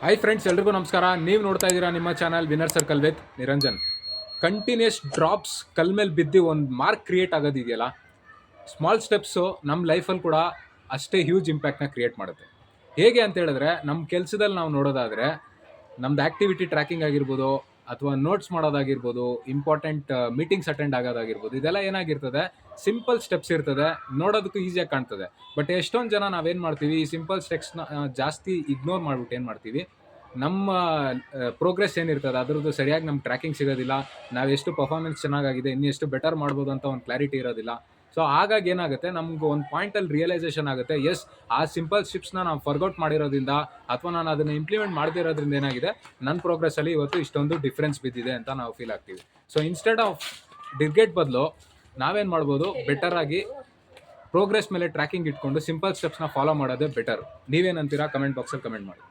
Hi friends, ಎಲ್ರಿಗೂ ನಮಸ್ಕಾರ. ನೀವು ನೋಡ್ತಾ ಇದ್ದೀರಾ ನಿಮ್ಮ channel winner circle with Niranjan. Continuous drops ಕಲ್ ಮೇಲೆ ಬಿದ್ದು ಒಂದು ಮಾರ್ಕ್ ಕ್ರಿಯೇಟ್ ಆಗೋದಿದೆಯಲ್ಲ, ಸ್ಮಾಲ್ ಸ್ಟೆಪ್ಸು ನಮ್ಮ ಲೈಫಲ್ಲಿ ಕೂಡ ಅಷ್ಟೇ ಹ್ಯೂಜ್ ಇಂಪ್ಯಾಕ್ಟ್ನ ಕ್ರಿಯೇಟ್ ಮಾಡುತ್ತೆ. ಹೇಗೆ ಅಂತ ಹೇಳಿದ್ರೆ, ನಮ್ಮ ಕೆಲಸದಲ್ಲಿ ನಾವು ನೋಡೋದಾದರೆ ನಮ್ದು ಆ್ಯಕ್ಟಿವಿಟಿ ಟ್ರ್ಯಾಕಿಂಗ್ ಆಗಿರ್ಬೋದು, ಅಥವಾ ನೋಟ್ಸ್ ಮಾಡೋದಾಗಿರ್ಬೋದು, ಇಂಪಾರ್ಟೆಂಟ್ ಮೀಟಿಂಗ್ಸ್ ಅಟೆಂಡ್ ಆಗೋದಾಗಿರ್ಬೋದು, ಇದೆಲ್ಲ ಏನಾಗಿರ್ತದೆ, ಸಿಂಪಲ್ ಸ್ಟೆಪ್ಸ್ ಇರ್ತದೆ, ನೋಡೋದಕ್ಕೂ ಈಸಿಯಾಗಿ ಕಾಣ್ತದೆ. ಬಟ್ ಎಷ್ಟೊಂದು ಜನ ನಾವೇನು ಮಾಡ್ತೀವಿ, ಈ ಸಿಂಪಲ್ ಸ್ಟೆಪ್ಸ್ನ ಜಾಸ್ತಿ ಇಗ್ನೋರ್ ಮಾಡ್ಬಿಟ್ಟು ಏನು ಮಾಡ್ತೀವಿ, ನಮ್ಮ ಪ್ರೋಗ್ರೆಸ್ ಏನಿರ್ತದೆ ಅದರದ್ದು ಸರಿಯಾಗಿ ನಮ್ಗೆ ಟ್ರ್ಯಾಕಿಂಗ್ ಸಿಗೋದಿಲ್ಲ. ನಾವೆಷ್ಟು ಪರ್ಫಾರ್ಮೆನ್ಸ್ ಚೆನ್ನಾಗಾಗಿದೆ, ಇನ್ನೂ ಎಷ್ಟು ಬೆಟರ್ ಮಾಡ್ಬೋದು ಅಂತ ಒಂದು ಕ್ಲಾರಿಟಿ ಇರೋದಿಲ್ಲ. ಸೊ ಹಾಗಾಗಿ ಏನಾಗುತ್ತೆ, ನಮ್ಗೆ ಒಂದು ಪಾಯಿಂಟಲ್ಲಿ ರಿಯಲೈಸೇಷನ್ ಆಗುತ್ತೆ, ಎಸ್, ಆ ಸಿಂಪಲ್ ಸ್ಟೆಪ್ಸ್ನ ನಾವು ಫರ್ಗೌಟ್ ಮಾಡಿರೋದ್ರಿಂದ ಅಥವಾ ನಾನು ಅದನ್ನು ಇಂಪ್ಲಿಮೆಂಟ್ ಮಾಡದಿರೋದ್ರಿಂದ ಏನಾಗಿದೆ, ನನ್ನ ಪ್ರೋಗ್ರೆಸ್ಸಲ್ಲಿ ಇವತ್ತು ಇಷ್ಟೊಂದು ಡಿಫ್ರೆನ್ಸ್ ಬಿದ್ದಿದೆ ಅಂತ ನಾವು ಫೀಲ್ ಆಗ್ತೀವಿ. ಸೊ ಇನ್ಸ್ಟೆಡ್ ಆಫ್ ಡಿರ್ಗೇಟ್ ಬದಲು ನಾವೇನು ಮಾಡ್ಬೋದು, ಬೆಟರಾಗಿ ಪ್ರೋಗ್ರೆಸ್ ಮೇಲೆ ಟ್ರ್ಯಾಕಿಂಗ್ ಇಟ್ಕೊಂಡು ಸಿಂಪಲ್ ಸ್ಟೆಪ್ಸ್ನ ಫಾಲೋ ಮಾಡೋದೇ ಬೆಟರ್. ನೀವೇನಂತೀರಾ? ಕಮೆಂಟ್ ಬಾಕ್ಸಲ್ಲಿ ಕಮೆಂಟ್ ಮಾಡಿ.